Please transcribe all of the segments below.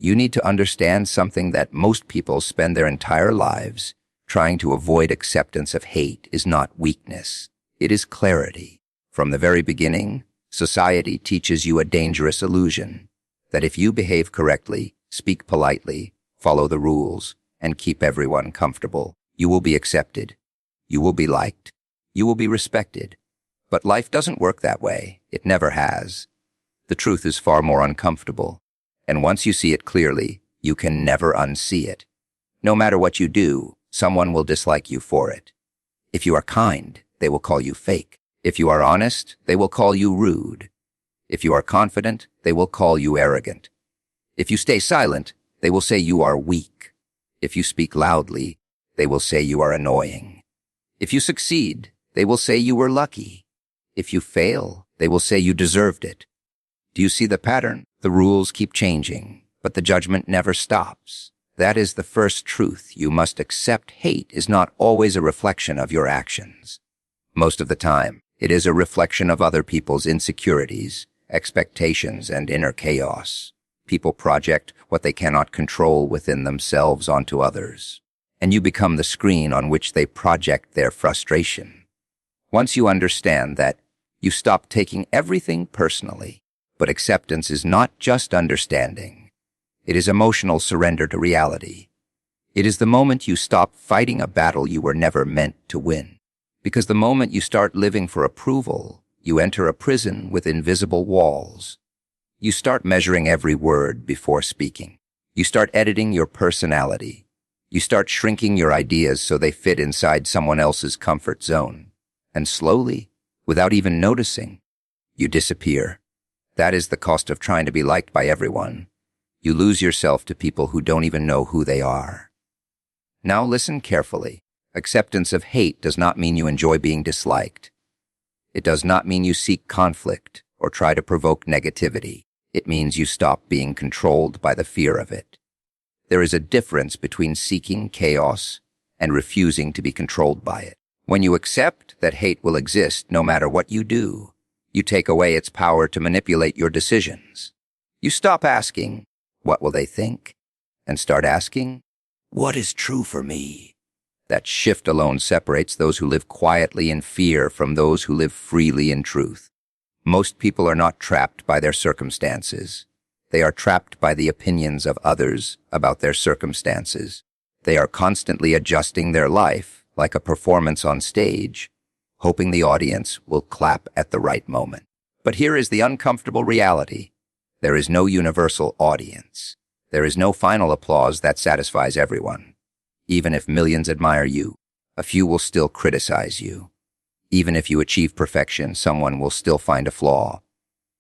You need to understand something that most people spend their entire lives trying to avoid. Acceptance of hate is not weakness. It is clarity. From the very beginning, society teaches you a dangerous illusion that if you behave correctly, speak politely, follow the rules, and keep everyone comfortable, you will be accepted. You will be liked. You will be respected. But life doesn't work that way. It never has. The truth is far more uncomfortable. And once you see it clearly, you can never unsee it. No matter what you do, someone will dislike you for it. If you are kind, they will call you fake. If you are honest, they will call you rude. If you are confident, they will call you arrogant. If you stay silent, they will say you are weak. If you speak loudly, they will say you are annoying. If you succeed, they will say you were lucky. If you fail, they will say you deserved it. Do you see the pattern? The rules keep changing, but the judgment never stops. That is the first truth you must accept. Hate is not always a reflection of your actions. Most of the time, it is a reflection of other people's insecurities, expectations, and inner chaos. People project what they cannot control within themselves onto others, and you become the screen on which they project their frustration. Once you understand that, you stop taking everything personally. But acceptance is not just understanding. It is emotional surrender to reality. It is the moment you stop fighting a battle you were never meant to win. Because the moment you start living for approval, you enter a prison with invisible walls. You start measuring every word before speaking. You start editing your personality. You start shrinking your ideas so they fit inside someone else's comfort zone. And slowly, without even noticing, you disappear. That is the cost of trying to be liked by everyone. You lose yourself to people who don't even know who they are. Now listen carefully. Acceptance of hate does not mean you enjoy being disliked. It does not mean you seek conflict or try to provoke negativity. It means you stop being controlled by the fear of it. There is a difference between seeking chaos and refusing to be controlled by it. When you accept that hate will exist no matter what you do, you take away its power to manipulate your decisions. You stop asking, "What will they think?" and start asking, "What is true for me?" That shift alone separates those who live quietly in fear from those who live freely in truth. Most people are not trapped by their circumstances. They are trapped by the opinions of others about their circumstances. They are constantly adjusting their life like a performance on stage, hoping the audience will clap at the right moment. But here is the uncomfortable reality. There is no universal audience. There is no final applause that satisfies everyone. Even if millions admire you, a few will still criticize you. Even if you achieve perfection, someone will still find a flaw.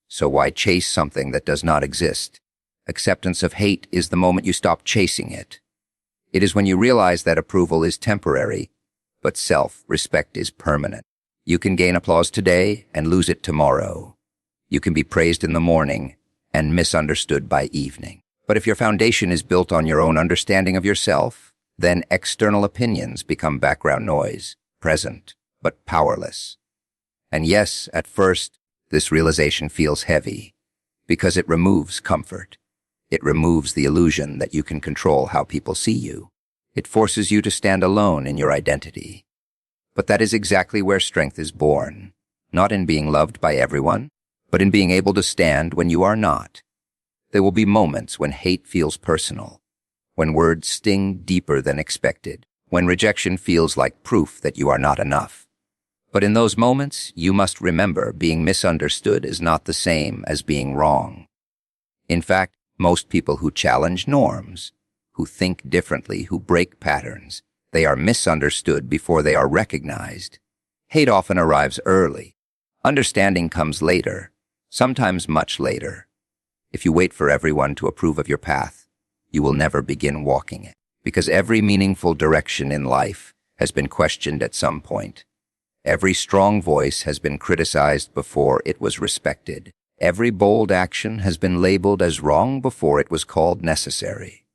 So why chase something that does not exist? Acceptance of hate is the moment you stop chasing it. It is when you realize that approval is temporary, but self-respect is permanent. You can gain applause today and lose it tomorrow. You can be praised in the morning and misunderstood by evening. But if your foundation is built on your own understanding of yourself, then external opinions become background noise, present, but powerless. And yes, at first, this realization feels heavy, because it removes comfort. It removes the illusion that you can control how people see you. It forces you to stand alone in your identity. But that is exactly where strength is born, not in being loved by everyone, but in being able to stand when you are not. There will be moments when hate feels personal, when words sting deeper than expected, when rejection feels like proof that you are not enough. But in those moments, you must remember being misunderstood is not the same as being wrong. In fact, most people who challenge norms, who think differently, who break patterns, they are misunderstood before they are recognized. Hate often arrives early. Understanding comes later, sometimes much later. If you wait for everyone to approve of your path, you will never begin walking it, because every meaningful direction in life has been questioned at some point. Every strong voice has been criticized before it was respected. Every bold action has been labeled as wrong before it was called necessary.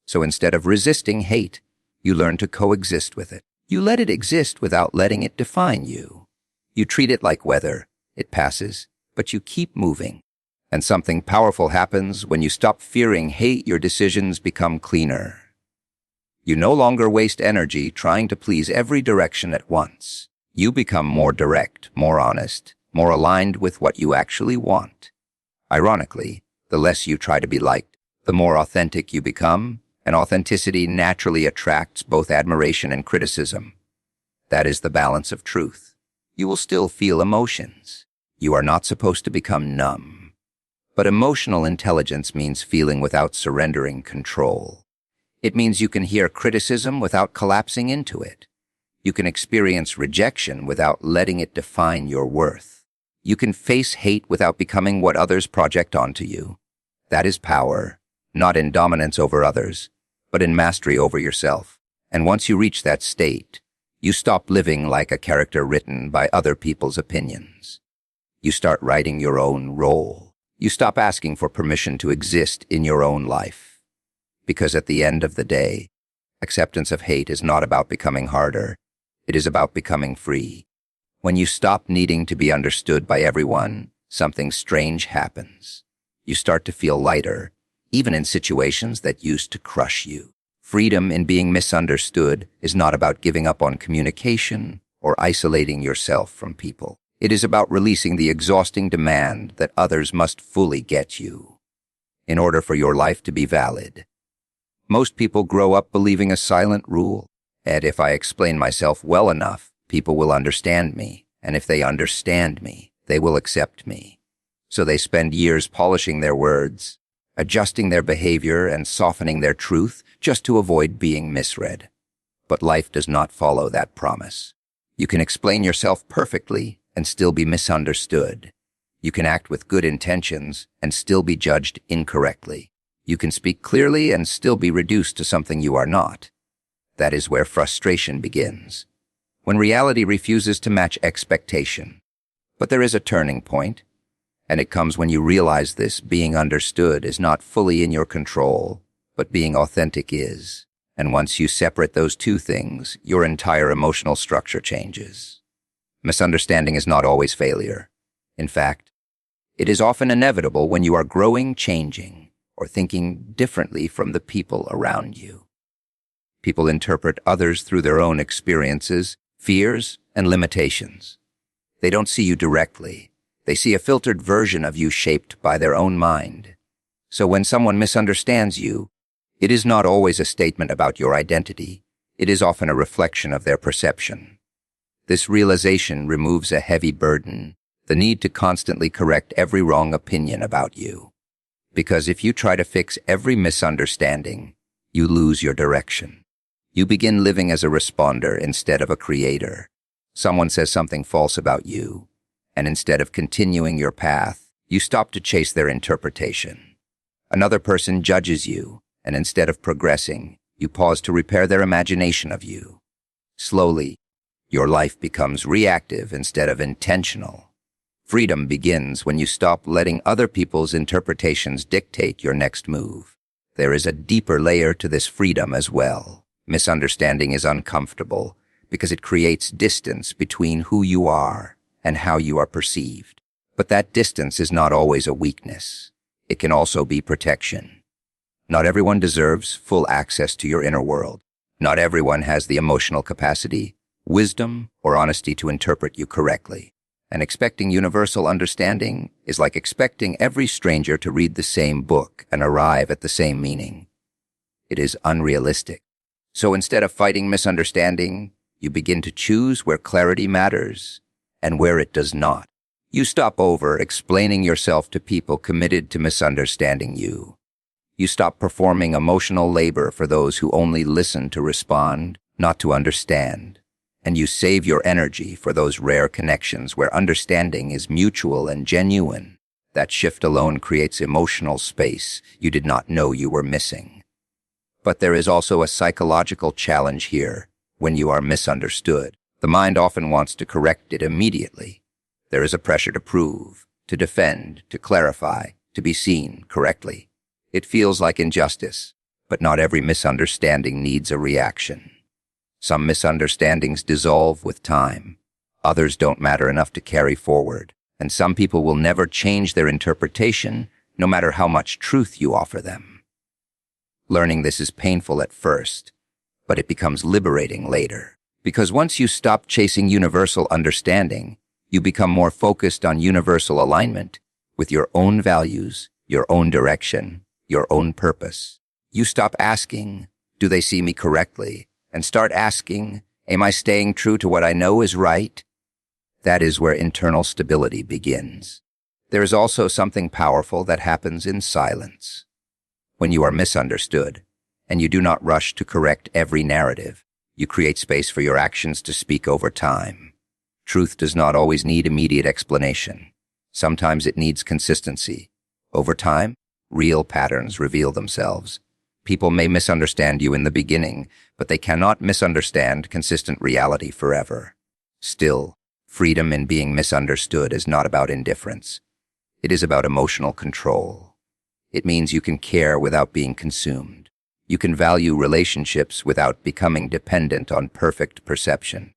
So instead of resisting hate, you learn to coexist with it. You let it exist without letting it define you. You treat it like weather. It passes, but you keep moving. And something powerful happens when you stop fearing hate. Your decisions become cleaner. You no longer waste energy trying to please every direction at once. You become more direct, more honest, more aligned with what you actually want. Ironically, the less you try to be liked, the more authentic you become, and authenticity naturally attracts both admiration and criticism. That is the balance of truth. You will still feel emotions. You are not supposed to become numb. But emotional intelligence means feeling without surrendering control. It means you can hear criticism without collapsing into it. You can experience rejection without letting it define your worth. You can face hate without becoming what others project onto you. That is power, not in dominance over others, but in mastery over yourself. And once you reach that state, you stop living like a character written by other people's opinions. You start writing your own role. You stop asking for permission to exist in your own life. Because at the end of the day, acceptance of hate is not about becoming harder. It is about becoming free. When you stop needing to be understood by everyone, something strange happens. You start to feel lighter, even in situations that used to crush you. Freedom in being misunderstood is not about giving up on communication or isolating yourself from people. It is about releasing the exhausting demand that others must fully get you in order for your life to be valid. Most people grow up believing a silent rule, and if I explain myself well enough, people will understand me, and if they understand me, they will accept me. So they spend years polishing their words, adjusting their behavior and softening their truth just to avoid being misread. But life does not follow that promise. You can explain yourself perfectly and still be misunderstood. You can act with good intentions and still be judged incorrectly. You can speak clearly and still be reduced to something you are not. That is where frustration begins, when reality refuses to match expectation. But there is a turning point, and it comes when you realize this: being understood is not fully in your control, but being authentic is. And once you separate those two things, your entire emotional structure changes. Misunderstanding is not always failure. In fact, it is often inevitable when you are growing, changing, or thinking differently from the people around you. People interpret others through their own experiences, fears, and limitations. They don't see you directly. They see a filtered version of you shaped by their own mind. So when someone misunderstands you, it is not always a statement about your identity. It is often a reflection of their perception. This realization removes a heavy burden, the need to constantly correct every wrong opinion about you. Because if you try to fix every misunderstanding, you lose your direction. You begin living as a responder instead of a creator. Someone says something false about you, and instead of continuing your path, you stop to chase their interpretation. Another person judges you, and instead of progressing, you pause to repair their imagination of you. Slowly, your life becomes reactive instead of intentional. Freedom begins when you stop letting other people's interpretations dictate your next move. There is a deeper layer to this freedom as well. Misunderstanding is uncomfortable because it creates distance between who you are and how you are perceived. But that distance is not always a weakness. It can also be protection. Not everyone deserves full access to your inner world. Not everyone has the emotional capacity, wisdom, or honesty to interpret you correctly. And expecting universal understanding is like expecting every stranger to read the same book and arrive at the same meaning. It is unrealistic. So instead of fighting misunderstanding, you begin to choose where clarity matters and where it does not. You stop over-explaining yourself to people committed to misunderstanding you. You stop performing emotional labor for those who only listen to respond, not to understand. And you save your energy for those rare connections where understanding is mutual and genuine. That shift alone creates emotional space you did not know you were missing. But there is also a psychological challenge here. When you are misunderstood, the mind often wants to correct it immediately. There is a pressure to prove, to defend, to clarify, to be seen correctly. It feels like injustice, but not every misunderstanding needs a reaction. Some misunderstandings dissolve with time. Others don't matter enough to carry forward. And some people will never change their interpretation, no matter how much truth you offer them. Learning this is painful at first, but it becomes liberating later. Because once you stop chasing universal understanding, you become more focused on universal alignment with your own values, your own direction, your own purpose. You stop asking, do they see me correctly? And start asking, am I staying true to what I know is right? That is where internal stability begins. There is also something powerful that happens in silence. When you are misunderstood, and you do not rush to correct every narrative, you create space for your actions to speak over time. Truth does not always need immediate explanation. Sometimes it needs consistency. Over time, real patterns reveal themselves. People may misunderstand you in the beginning, but they cannot misunderstand consistent reality forever. Still, freedom in being misunderstood is not about indifference. It is about emotional control. It means you can care without being consumed. You can value relationships without becoming dependent on perfect perception.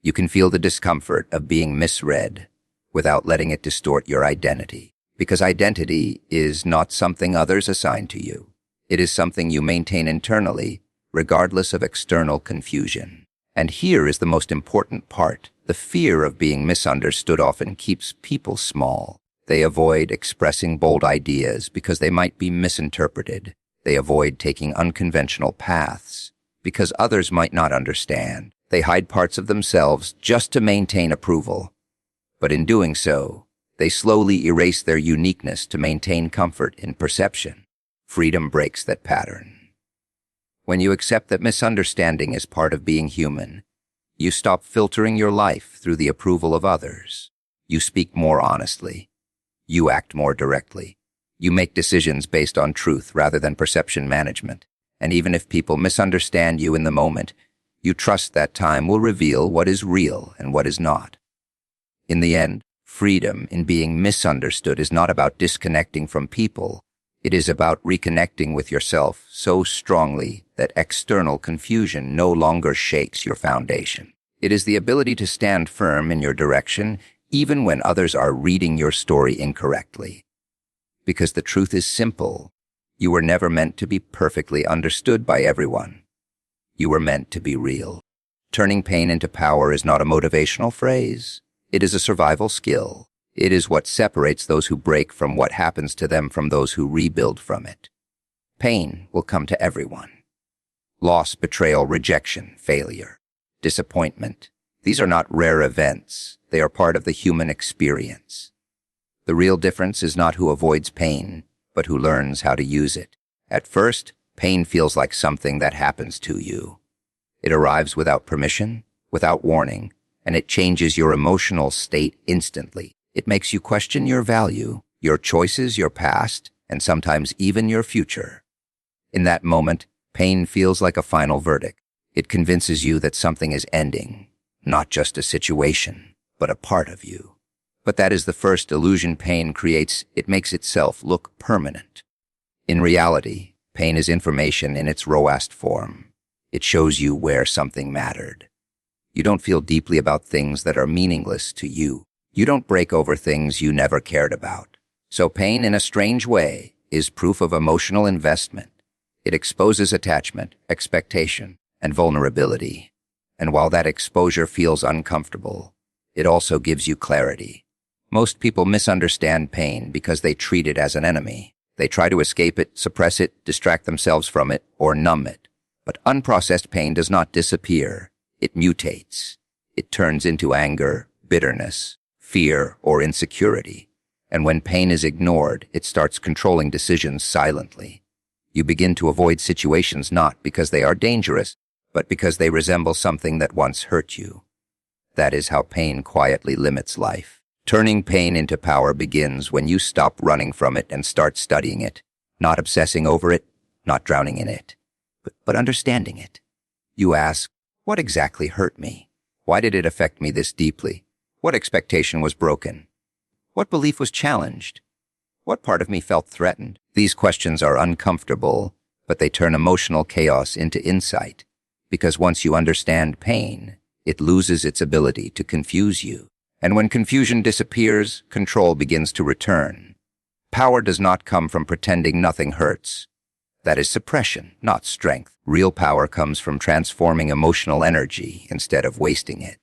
You can feel the discomfort of being misread without letting it distort your identity. Because identity is not something others assign to you. It is something you maintain internally, regardless of external confusion. And here is the most important part. The fear of being misunderstood often keeps people small. They avoid expressing bold ideas because they might be misinterpreted. They avoid taking unconventional paths because others might not understand. They hide parts of themselves just to maintain approval. But in doing so, they slowly erase their uniqueness to maintain comfort in perception. Freedom breaks that pattern. When you accept that misunderstanding is part of being human, you stop filtering your life through the approval of others. You speak more honestly. You act more directly. You make decisions based on truth rather than perception management. And even if people misunderstand you in the moment, you trust that time will reveal what is real and what is not. In the end, freedom in being misunderstood is not about disconnecting from people. It is about reconnecting with yourself so strongly that external confusion no longer shakes your foundation. It is the ability to stand firm in your direction even when others are reading your story incorrectly. Because the truth is simple. You were never meant to be perfectly understood by everyone. You were meant to be real. Turning pain into power is not a motivational phrase. It is a survival skill. It is what separates those who break from what happens to them from those who rebuild from it. Pain will come to everyone. Loss, betrayal, rejection, failure, disappointment. These are not rare events. They are part of the human experience. The real difference is not who avoids pain, but who learns how to use it. At first, pain feels like something that happens to you. It arrives without permission, without warning, and it changes your emotional state instantly. It makes you question your value, your choices, your past, and sometimes even your future. In that moment, pain feels like a final verdict. It convinces you that something is ending, not just a situation, but a part of you. But that is the first illusion pain creates. It makes itself look permanent. In reality, pain is information in its rawest form. It shows you where something mattered. You don't feel deeply about things that are meaningless to you. You don't break over things you never cared about. So pain, in a strange way, is proof of emotional investment. It exposes attachment, expectation, and vulnerability. And while that exposure feels uncomfortable, it also gives you clarity. Most people misunderstand pain because they treat it as an enemy. They try to escape it, suppress it, distract themselves from it, or numb it. But unprocessed pain does not disappear. It mutates. It turns into anger, bitterness, fear, or insecurity. And when pain is ignored, it starts controlling decisions silently. You begin to avoid situations not because they are dangerous, but because they resemble something that once hurt you. That is how pain quietly limits life. Turning pain into power begins when you stop running from it and start studying it, not obsessing over it, not drowning in it, but understanding it. You ask, what exactly hurt me? Why did it affect me this deeply? What expectation was broken? What belief was challenged? What part of me felt threatened? These questions are uncomfortable, but they turn emotional chaos into insight. Because once you understand pain, it loses its ability to confuse you. And when confusion disappears, control begins to return. Power does not come from pretending nothing hurts. That is suppression, not strength. Real power comes from transforming emotional energy instead of wasting it.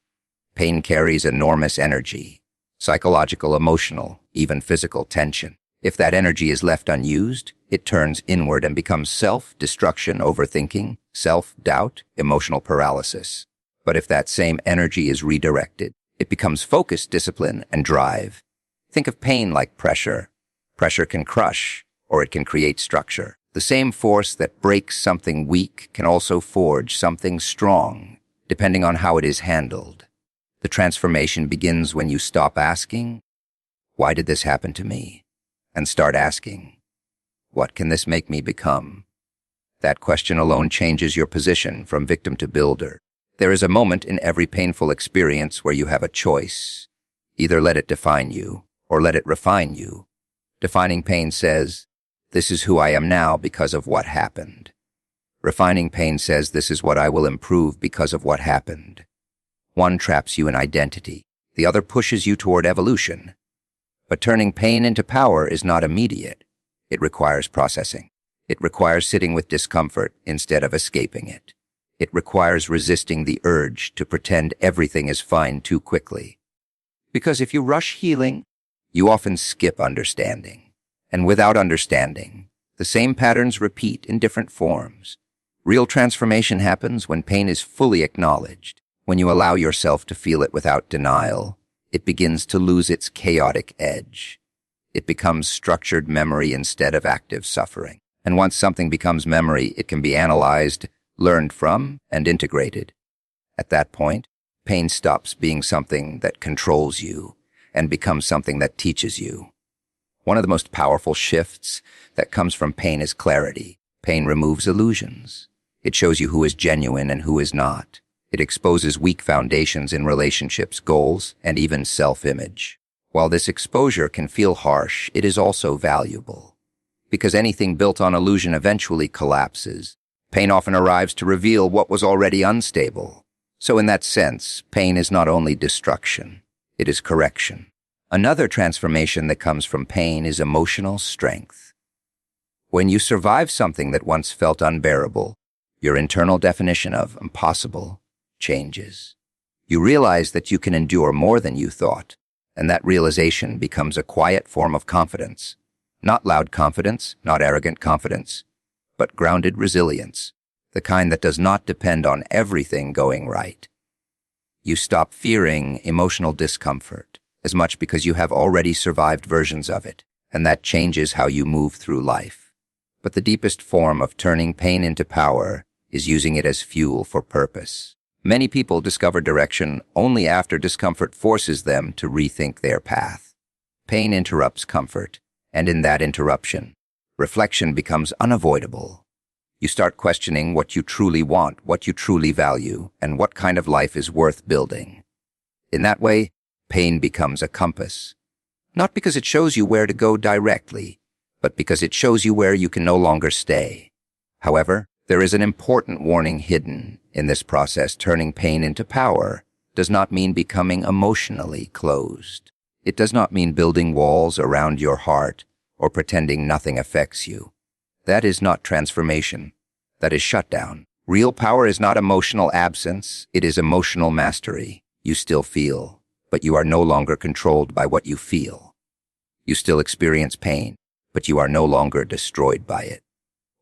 Pain carries enormous energy, psychological, emotional, even physical tension. If that energy is left unused, it turns inward and becomes self-destruction, overthinking, self-doubt, emotional paralysis. But if that same energy is redirected, it becomes focus, discipline, and drive. Think of pain like pressure. Pressure can crush, or it can create structure. The same force that breaks something weak can also forge something strong, depending on how it is handled. The transformation begins when you stop asking, "Why did this happen to me?" and start asking, "What can this make me become?" That question alone changes your position from victim to builder. There is a moment in every painful experience where you have a choice. Either let it define you, or let it refine you. Defining pain says, "This is who I am now because of what happened." Refining pain says, "This is what I will improve because of what happened." One traps you in identity. The other pushes you toward evolution. But turning pain into power is not immediate. It requires processing. It requires sitting with discomfort instead of escaping it. It requires resisting the urge to pretend everything is fine too quickly. Because if you rush healing, you often skip understanding. And without understanding, the same patterns repeat in different forms. Real transformation happens when pain is fully acknowledged. When you allow yourself to feel it without denial, it begins to lose its chaotic edge. It becomes structured memory instead of active suffering. And once something becomes memory, it can be analyzed, learned from, and integrated. At that point, pain stops being something that controls you and becomes something that teaches you. One of the most powerful shifts that comes from pain is clarity. Pain removes illusions. It shows you who is genuine and who is not. It exposes weak foundations in relationships, goals, and even self-image. While this exposure can feel harsh, it is also valuable. Because anything built on illusion eventually collapses. Pain often arrives to reveal what was already unstable. So in that sense, pain is not only destruction, it is correction. Another transformation that comes from pain is emotional strength. When you survive something that once felt unbearable, your internal definition of impossible changes. You realize that you can endure more than you thought, and that realization becomes a quiet form of confidence. Not loud confidence, not arrogant confidence, but grounded resilience, the kind that does not depend on everything going right. You stop fearing emotional discomfort as much because you have already survived versions of it, and that changes how you move through life. But the deepest form of turning pain into power is using it as fuel for purpose. Many people discover direction only after discomfort forces them to rethink their path. Pain interrupts comfort, and in that interruption, reflection becomes unavoidable. You start questioning what you truly want, what you truly value, and what kind of life is worth building. In that way, pain becomes a compass. Not because it shows you where to go directly, but because it shows you where you can no longer stay. However, there is an important warning hidden in this process. Turning pain into power does not mean becoming emotionally closed. It does not mean building walls around your heart or pretending nothing affects you. That is not transformation. That is shutdown. Real power is not emotional absence. It is emotional mastery. You still feel, but you are no longer controlled by what you feel. You still experience pain, but you are no longer destroyed by it.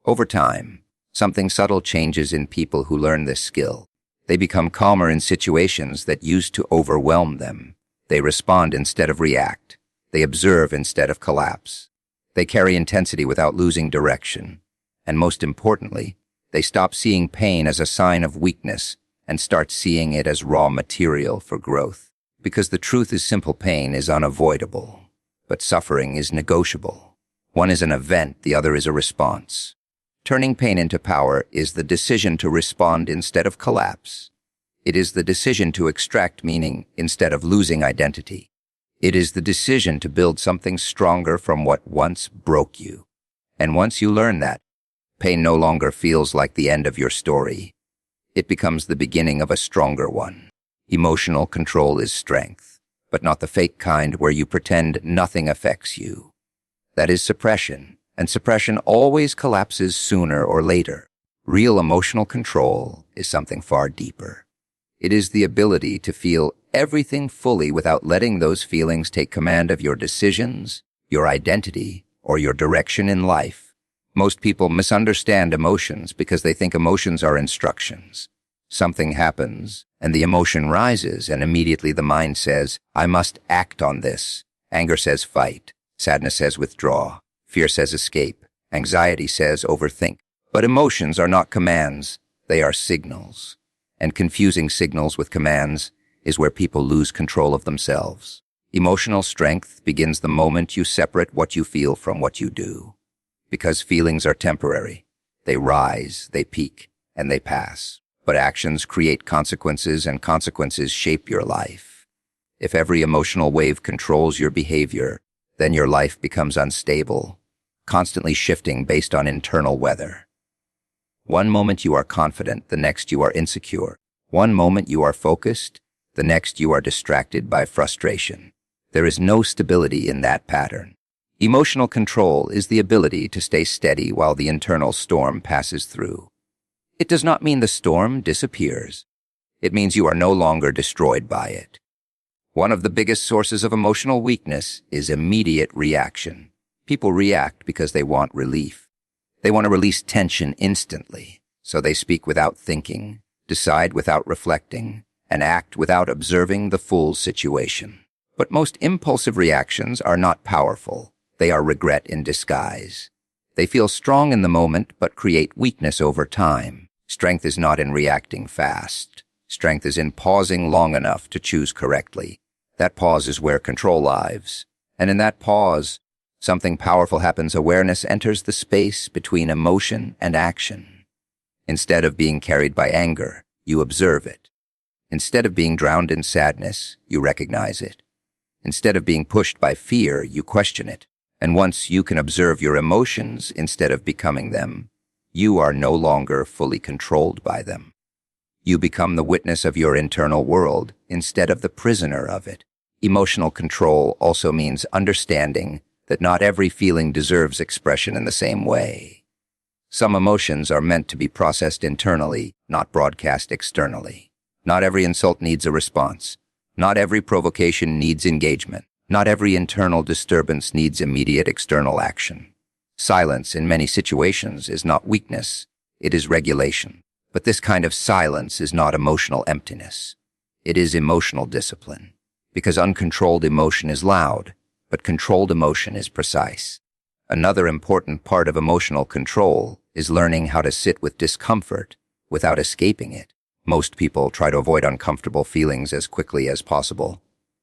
Over time, something subtle changes in people who learn this skill. They become calmer in situations that used to overwhelm them. They respond instead of react. They observe instead of collapse. They carry intensity without losing direction. And most importantly, they stop seeing pain as a sign of weakness and start seeing it as raw material for growth. Because the truth is simple: pain is unavoidable, but suffering is negotiable. One is an event, the other is a response. Turning pain into power is the decision to respond instead of collapse. It is the decision to extract meaning instead of losing identity. It is the decision to build something stronger from what once broke you. And once you learn that, pain no longer feels like the end of your story. It becomes the beginning of a stronger one. Emotional control is strength, but not the fake kind where you pretend nothing affects you. That is suppression, and suppression always collapses sooner or later. Real emotional control is something far deeper. It is the ability to feel everything fully without letting those feelings take command of your decisions, your identity, or your direction in life. Most people misunderstand emotions because they think emotions are instructions. Something happens, and the emotion rises, and immediately the mind says, I must act on this. Anger says fight. Sadness says withdraw. Fear says escape. Anxiety says overthink. But emotions are not commands. They are signals. And confusing signals with commands is where people lose control of themselves. Emotional strength begins the moment you separate what you feel from what you do. Because feelings are temporary. They rise, they peak, and they pass. But actions create consequences, and consequences shape your life. If every emotional wave controls your behavior, then your life becomes unstable, constantly shifting based on internal weather. One moment you are confident, the next you are insecure. One moment you are focused, the next you are distracted by frustration. There is no stability in that pattern. Emotional control is the ability to stay steady while the internal storm passes through. It does not mean the storm disappears. It means you are no longer destroyed by it. One of the biggest sources of emotional weakness is immediate reaction. People react because they want relief. They want to release tension instantly, so they speak without thinking, decide without reflecting, and act without observing the full situation. But most impulsive reactions are not powerful. They are regret in disguise. They feel strong in the moment but create weakness over time. Strength is not in reacting fast. Strength is in pausing long enough to choose correctly. That pause is where control lives. And in that pause, something powerful happens. Awareness enters the space between emotion and action. Instead of being carried by anger, you observe it. Instead of being drowned in sadness, you recognize it. Instead of being pushed by fear, you question it. And once you can observe your emotions instead of becoming them, you are no longer fully controlled by them. You become the witness of your internal world instead of the prisoner of it. Emotional control also means understanding that not every feeling deserves expression in the same way. Some emotions are meant to be processed internally, not broadcast externally. Not every insult needs a response. Not every provocation needs engagement. Not every internal disturbance needs immediate external action. Silence in many situations is not weakness, it is regulation. But this kind of silence is not emotional emptiness. It is emotional discipline. Because uncontrolled emotion is loud, but controlled emotion is precise. Another important part of emotional control is learning how to sit with discomfort without escaping it. Most people try to avoid uncomfortable feelings as quickly as possible,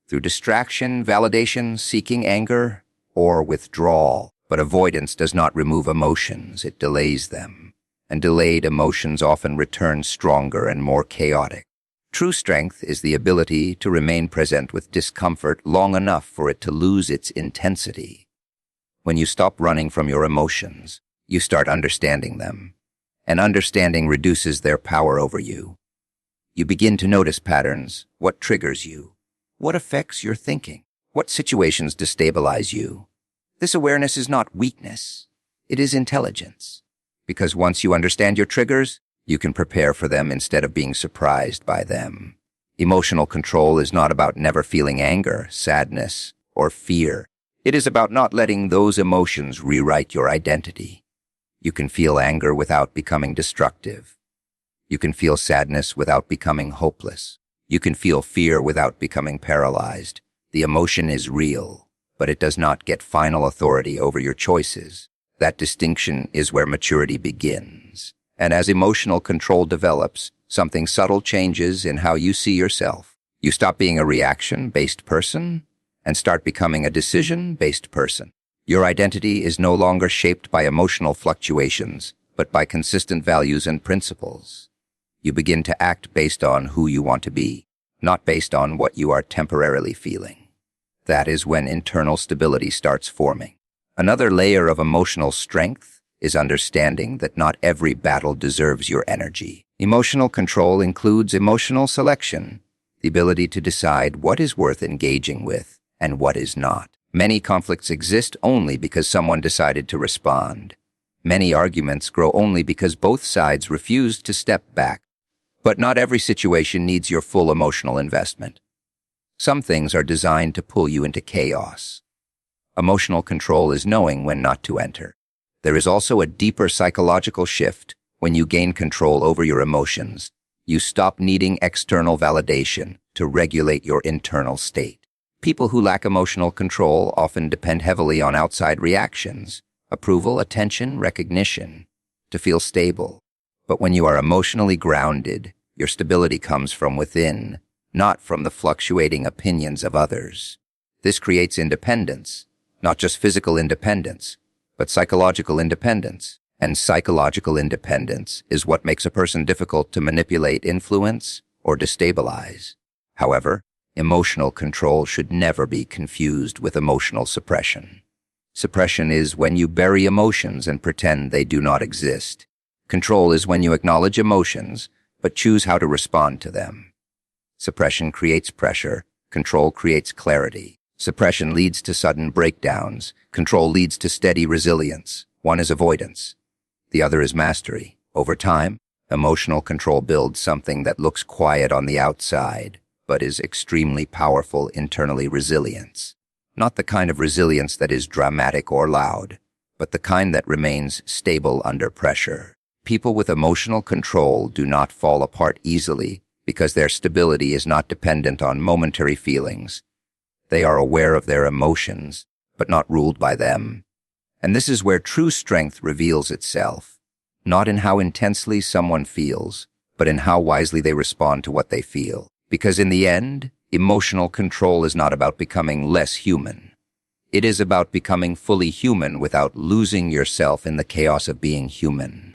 through distraction, validation, seeking anger, or withdrawal. But avoidance does not remove emotions, it delays them. And delayed emotions often return stronger and more chaotic. True strength is the ability to remain present with discomfort long enough for it to lose its intensity. When you stop running from your emotions, you start understanding them. And understanding reduces their power over you. You begin to notice patterns, what triggers you, what affects your thinking, what situations destabilize you. This awareness is not weakness, it is intelligence. Because once you understand your triggers, you can prepare for them instead of being surprised by them. Emotional control is not about never feeling anger, sadness, or fear. It is about not letting those emotions rewrite your identity. You can feel anger without becoming destructive. You can feel sadness without becoming hopeless. You can feel fear without becoming paralyzed. The emotion is real, but it does not get final authority over your choices. That distinction is where maturity begins. And as emotional control develops, something subtle changes in how you see yourself. You stop being a reaction-based person and start becoming a decision-based person. Your identity is no longer shaped by emotional fluctuations, but by consistent values and principles. You begin to act based on who you want to be, not based on what you are temporarily feeling. That is when internal stability starts forming. Another layer of emotional strength is understanding that not every battle deserves your energy. Emotional control includes emotional selection, the ability to decide what is worth engaging with and what is not. Many conflicts exist only because someone decided to respond. Many arguments grow only because both sides refused to step back. But not every situation needs your full emotional investment. Some things are designed to pull you into chaos. Emotional control is knowing when not to enter. There is also a deeper psychological shift when you gain control over your emotions. You stop needing external validation to regulate your internal state. People who lack emotional control often depend heavily on outside reactions, approval, attention, recognition, to feel stable. But when you are emotionally grounded, your stability comes from within, not from the fluctuating opinions of others. This creates independence, not just physical independence, but psychological independence. And psychological independence is what makes a person difficult to manipulate, influence, or destabilize. However, emotional control should never be confused with emotional suppression. Suppression is when you bury emotions and pretend they do not exist. Control is when you acknowledge emotions, but choose how to respond to them. Suppression creates pressure. Control creates clarity. Suppression leads to sudden breakdowns. Control leads to steady resilience. One is avoidance. The other is mastery. Over time, emotional control builds something that looks quiet on the outside, but is extremely powerful internally. Resilience. Not the kind of resilience that is dramatic or loud, but the kind that remains stable under pressure. People with emotional control do not fall apart easily because their stability is not dependent on momentary feelings. They are aware of their emotions, but not ruled by them. And this is where true strength reveals itself, not in how intensely someone feels, but in how wisely they respond to what they feel. Because in the end, emotional control is not about becoming less human. It is about becoming fully human without losing yourself in the chaos of being human.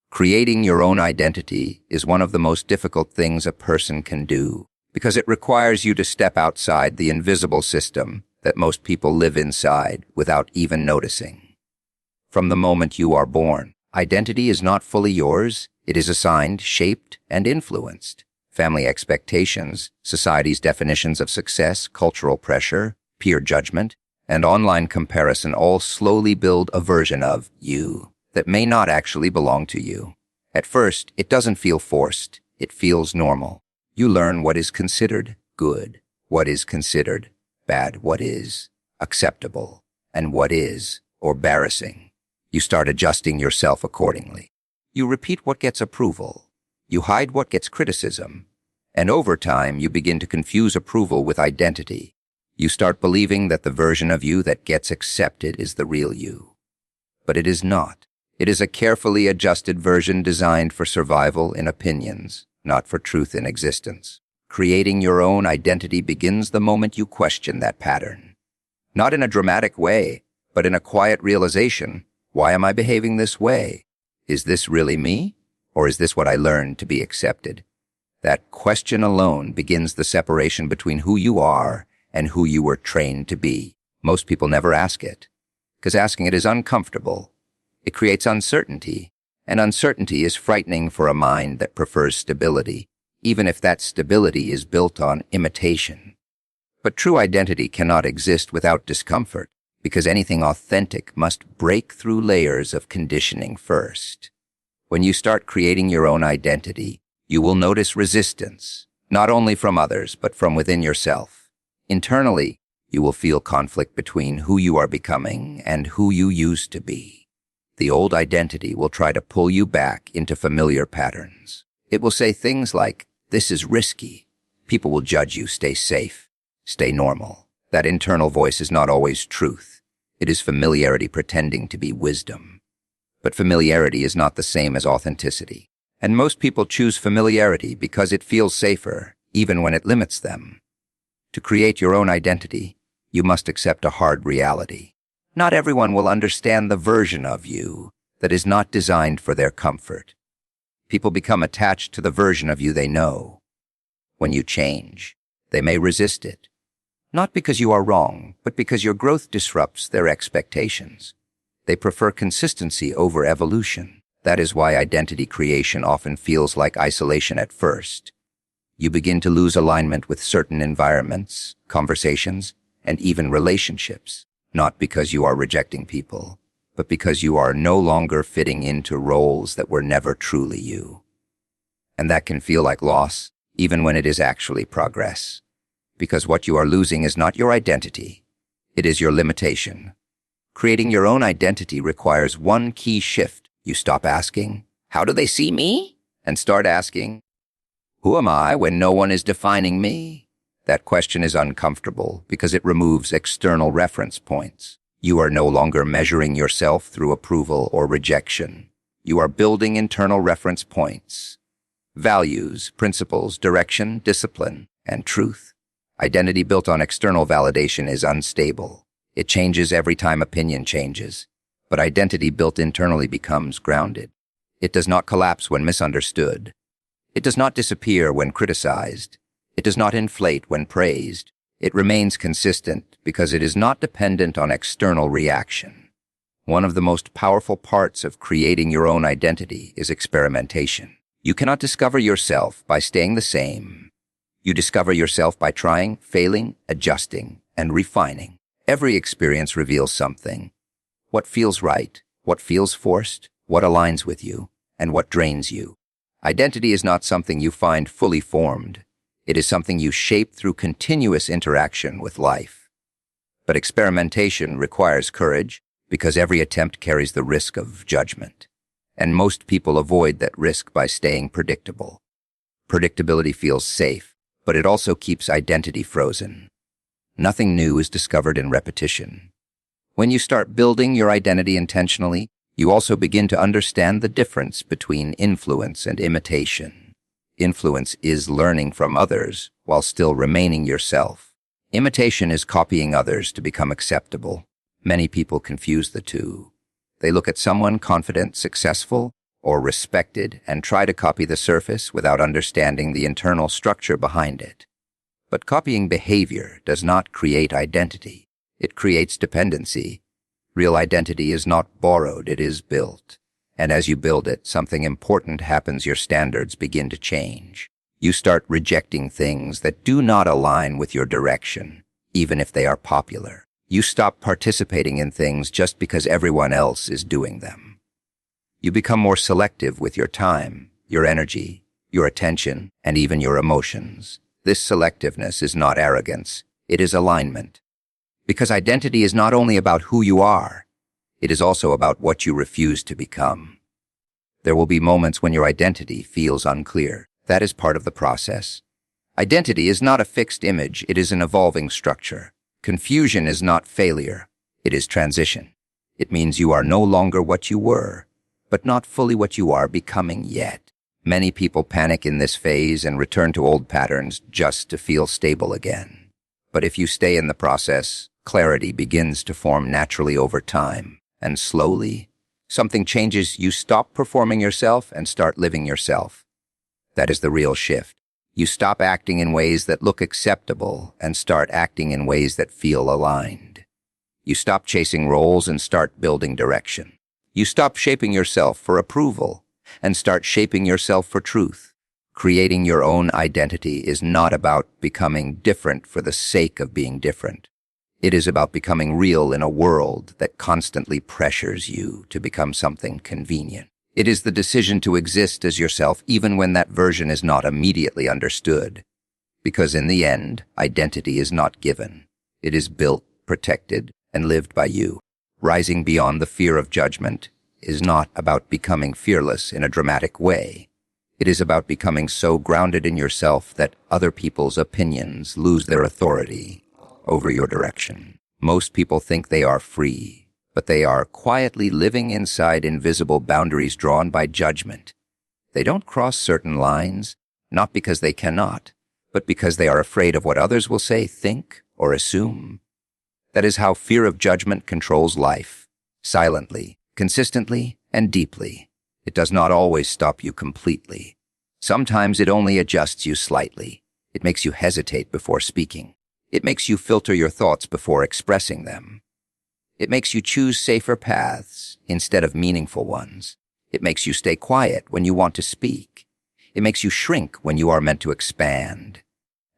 Creating your own identity is one of the most difficult things a person can do, because it requires you to step outside the invisible system that most people live inside without even noticing. From the moment you are born, identity is not fully yours. It is assigned, shaped, and influenced. Family expectations, society's definitions of success, cultural pressure, peer judgment, and online comparison all slowly build a version of you that may not actually belong to you. At first, it doesn't feel forced. It feels normal. You learn what is considered good, what is considered bad, what is acceptable, and what is embarrassing. You start adjusting yourself accordingly. You repeat what gets approval. You hide what gets criticism. And over time, you begin to confuse approval with identity. You start believing that the version of you that gets accepted is the real you. But it is not. It is a carefully adjusted version designed for survival in opinions, not for truth in existence. Creating your own identity begins the moment you question that pattern. Not in a dramatic way, but in a quiet realization. Why am I behaving this way? Is this really me? Or is this what I learned to be accepted? That question alone begins the separation between who you are and who you were trained to be. Most people never ask it, because asking it is uncomfortable. It creates uncertainty, and uncertainty is frightening for a mind that prefers stability, even if that stability is built on imitation. But true identity cannot exist without discomfort, because anything authentic must break through layers of conditioning first. When you start creating your own identity, you will notice resistance, not only from others, but from within yourself. Internally, you will feel conflict between who you are becoming and who you used to be. The old identity will try to pull you back into familiar patterns. It will say things like, "This is risky." People will judge you. Stay safe. Stay normal. That internal voice is not always truth. It is familiarity pretending to be wisdom. But familiarity is not the same as authenticity. And most people choose familiarity because it feels safer, even when it limits them. To create your own identity, you must accept a hard reality. Not everyone will understand the version of you that is not designed for their comfort. People become attached to the version of you they know. When you change, they may resist it. Not because you are wrong, but because your growth disrupts their expectations. They prefer consistency over evolution. That is why identity creation often feels like isolation at first. You begin to lose alignment with certain environments, conversations, and even relationships, not because you are rejecting people, but because you are no longer fitting into roles that were never truly you. And that can feel like loss, even when it is actually progress. Because what you are losing is not your identity, it is your limitation. Creating your own identity requires one key shift. You stop asking, "How do they see me?" and start asking, "Who am I when no one is defining me?" That question is uncomfortable because it removes external reference points. You are no longer measuring yourself through approval or rejection. You are building internal reference points. Values, principles, direction, discipline, and truth. Identity built on external validation is unstable. It changes every time opinion changes. But identity built internally becomes grounded. It does not collapse when misunderstood. It does not disappear when criticized. It does not inflate when praised. It remains consistent because it is not dependent on external reaction. One of the most powerful parts of creating your own identity is experimentation. You cannot discover yourself by staying the same. You discover yourself by trying, failing, adjusting, and refining. Every experience reveals something. What feels right, what feels forced, what aligns with you, and what drains you. Identity is not something you find fully formed. It is something you shape through continuous interaction with life. But experimentation requires courage because every attempt carries the risk of judgment. And most people avoid that risk by staying predictable. Predictability feels safe, but it also keeps identity frozen. Nothing new is discovered in repetition. When you start building your identity intentionally, you also begin to understand the difference between influence and imitation. Influence is learning from others while still remaining yourself. Imitation is copying others to become acceptable. Many people confuse the two. They look at someone confident, successful, or respected and try to copy the surface without understanding the internal structure behind it. But copying behavior does not create identity. It creates dependency. Real identity is not borrowed, it is built. And as you build it, something important happens. Your standards begin to change. You start rejecting things that do not align with your direction, even if they are popular. You stop participating in things just because everyone else is doing them. You become more selective with your time, your energy, your attention, and even your emotions. This selectiveness is not arrogance, it is alignment. Because identity is not only about who you are, it is also about what you refuse to become. There will be moments when your identity feels unclear. That is part of the process. Identity is not a fixed image, it is an evolving structure. Confusion is not failure, it is transition. It means you are no longer what you were, but not fully what you are becoming yet. Many people panic in this phase and return to old patterns just to feel stable again. But if you stay in the process, clarity begins to form naturally over time, and slowly, something changes. You stop performing yourself and start living yourself. That is the real shift. You stop acting in ways that look acceptable and start acting in ways that feel aligned. You stop chasing roles and start building direction. You stop shaping yourself for approval and start shaping yourself for truth. Creating your own identity is not about becoming different for the sake of being different. It is about becoming real in a world that constantly pressures you to become something convenient. It is the decision to exist as yourself even when that version is not immediately understood. Because in the end, identity is not given. It is built, protected, and lived by you. Rising beyond the fear of judgment is not about becoming fearless in a dramatic way. It is about becoming so grounded in yourself that other people's opinions lose their authority over your direction. Most people think they are free, but they are quietly living inside invisible boundaries drawn by judgment. They don't cross certain lines, not because they cannot, but because they are afraid of what others will say, think, or assume. That is how fear of judgment controls life, silently, consistently, and deeply. It does not always stop you completely. Sometimes it only adjusts you slightly. It makes you hesitate before speaking. It makes you filter your thoughts before expressing them. It makes you choose safer paths instead of meaningful ones. It makes you stay quiet when you want to speak. It makes you shrink when you are meant to expand.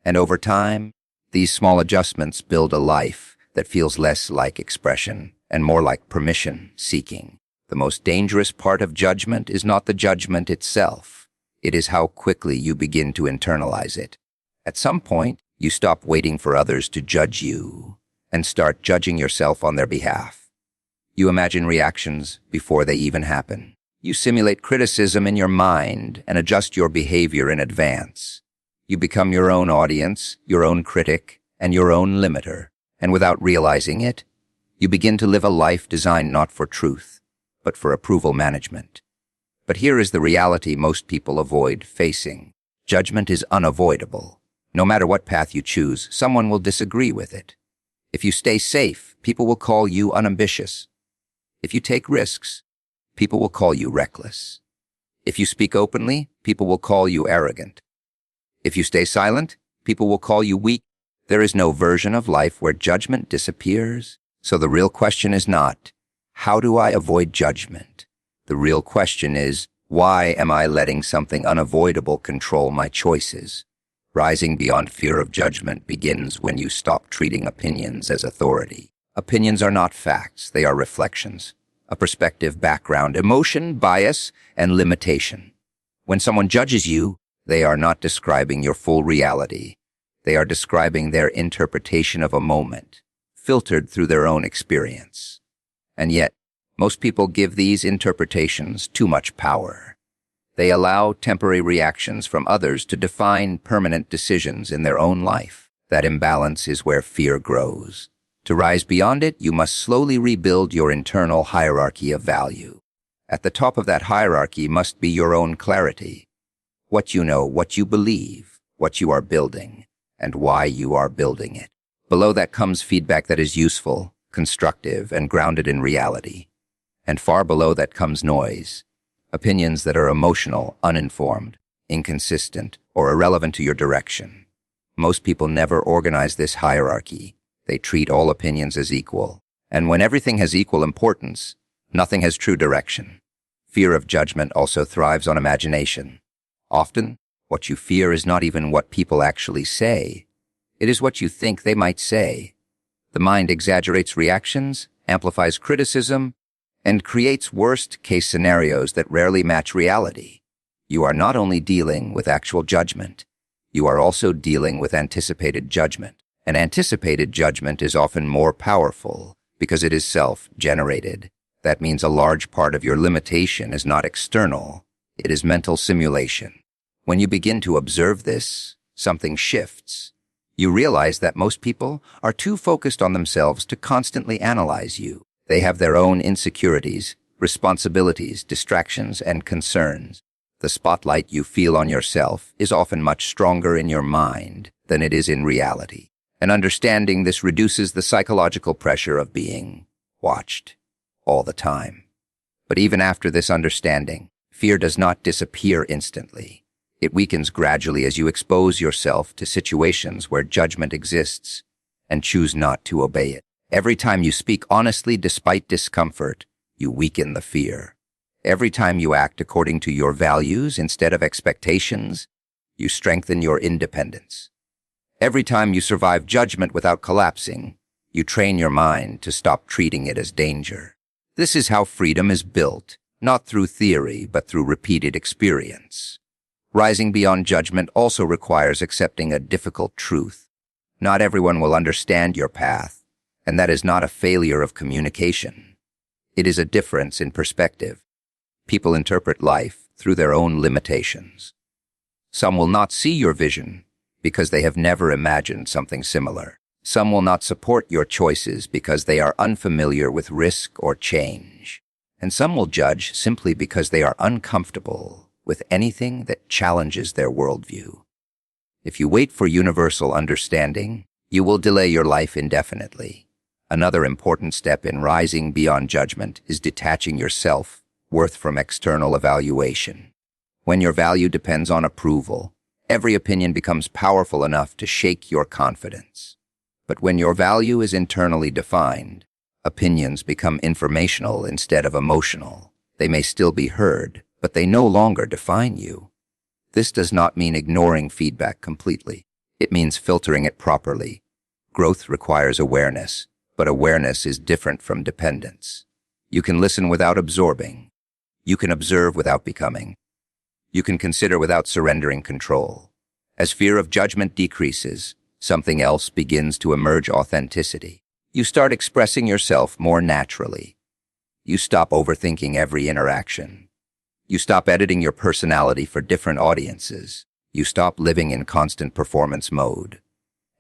And over time, these small adjustments build a life that feels less like expression and more like permission seeking. The most dangerous part of judgment is not the judgment itself. It is how quickly you begin to internalize it. At some point, you stop waiting for others to judge you and start judging yourself on their behalf. You imagine reactions before they even happen. You simulate criticism in your mind and adjust your behavior in advance. You become your own audience, your own critic, and your own limiter. And without realizing it, you begin to live a life designed not for truth, but for approval management. But here is the reality most people avoid facing. Judgment is unavoidable. No matter what path you choose, someone will disagree with it. If you stay safe, people will call you unambitious. If you take risks, people will call you reckless. If you speak openly, people will call you arrogant. If you stay silent, people will call you weak. There is no version of life where judgment disappears. So the real question is not, how do I avoid judgment? The real question is, why am I letting something unavoidable control my choices? Rising beyond fear of judgment begins when you stop treating opinions as authority. Opinions are not facts, they are reflections. A perspective, background, emotion, bias, and limitation. When someone judges you, they are not describing your full reality. They are describing their interpretation of a moment, filtered through their own experience. And yet, most people give these interpretations too much power. They allow temporary reactions from others to define permanent decisions in their own life. That imbalance is where fear grows. To rise beyond it, you must slowly rebuild your internal hierarchy of value. At the top of that hierarchy must be your own clarity. What you know, what you believe, what you are building, and why you are building it. Below that comes feedback that is useful, constructive, and grounded in reality. And far below that comes noise, opinions that are emotional, uninformed, inconsistent, or irrelevant to your direction. Most people never organize this hierarchy. They treat all opinions as equal. And when everything has equal importance, nothing has true direction. Fear of judgment also thrives on imagination. Often, what you fear is not even what people actually say. It is what you think they might say. The mind exaggerates reactions, amplifies criticism, and creates worst-case scenarios that rarely match reality. You are not only dealing with actual judgment, you are also dealing with anticipated judgment. And anticipated judgment is often more powerful because it is self-generated. That means a large part of your limitation is not external, it is mental simulation. When you begin to observe this, something shifts. You realize that most people are too focused on themselves to constantly analyze you. They have their own insecurities, responsibilities, distractions, and concerns. The spotlight you feel on yourself is often much stronger in your mind than it is in reality. And understanding this reduces the psychological pressure of being watched all the time. But even after this understanding, fear does not disappear instantly. It weakens gradually as you expose yourself to situations where judgment exists and choose not to obey it. Every time you speak honestly despite discomfort, you weaken the fear. Every time you act according to your values instead of expectations, you strengthen your independence. Every time you survive judgment without collapsing, you train your mind to stop treating it as danger. This is how freedom is built, not through theory, but through repeated experience. Rising beyond judgment also requires accepting a difficult truth. Not everyone will understand your path, and that is not a failure of communication. It is a difference in perspective. People interpret life through their own limitations. Some will not see your vision because they have never imagined something similar. Some will not support your choices because they are unfamiliar with risk or change. And some will judge simply because they are uncomfortable with anything that challenges their worldview. If you wait for universal understanding, you will delay your life indefinitely. Another important step in rising beyond judgment is detaching your self-worth from external evaluation. When your value depends on approval, every opinion becomes powerful enough to shake your confidence. But when your value is internally defined, opinions become informational instead of emotional. They may still be heard, but they no longer define you. This does not mean ignoring feedback completely. It means filtering it properly. Growth requires awareness, but awareness is different from dependence. You can listen without absorbing. You can observe without becoming. You can consider without surrendering control. As fear of judgment decreases, something else begins to emerge: authenticity. You start expressing yourself more naturally. You stop overthinking every interaction. You stop editing your personality for different audiences. You stop living in constant performance mode.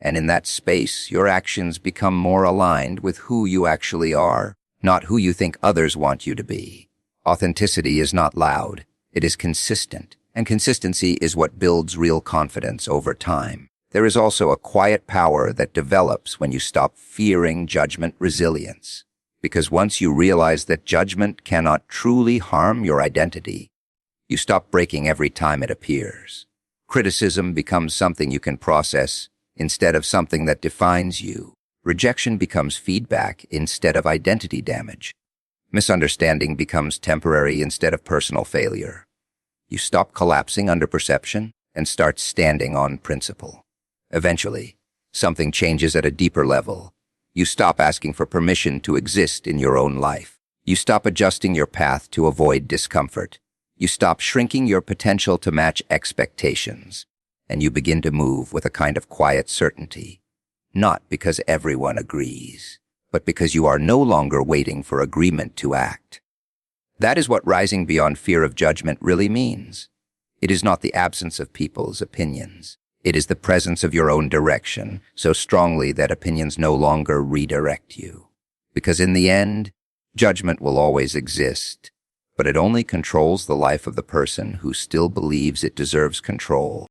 And in that space, your actions become more aligned with who you actually are, not who you think others want you to be. Authenticity is not loud. It is consistent, and consistency is what builds real confidence over time. There is also a quiet power that develops when you stop fearing judgment. Resilience. Because once you realize that judgment cannot truly harm your identity, you stop breaking every time it appears. Criticism becomes something you can process instead of something that defines you. Rejection becomes feedback instead of identity damage. Misunderstanding becomes temporary instead of personal failure. You stop collapsing under perception and start standing on principle. Eventually, something changes at a deeper level. You stop asking for permission to exist in your own life. You stop adjusting your path to avoid discomfort. You stop shrinking your potential to match expectations. And you begin to move with a kind of quiet certainty. Not because everyone agrees, but because you are no longer waiting for agreement to act. That is what rising beyond fear of judgment really means. It is not the absence of people's opinions. It is the presence of your own direction, so strongly that opinions no longer redirect you. Because in the end, judgment will always exist, but it only controls the life of the person who still believes it deserves control.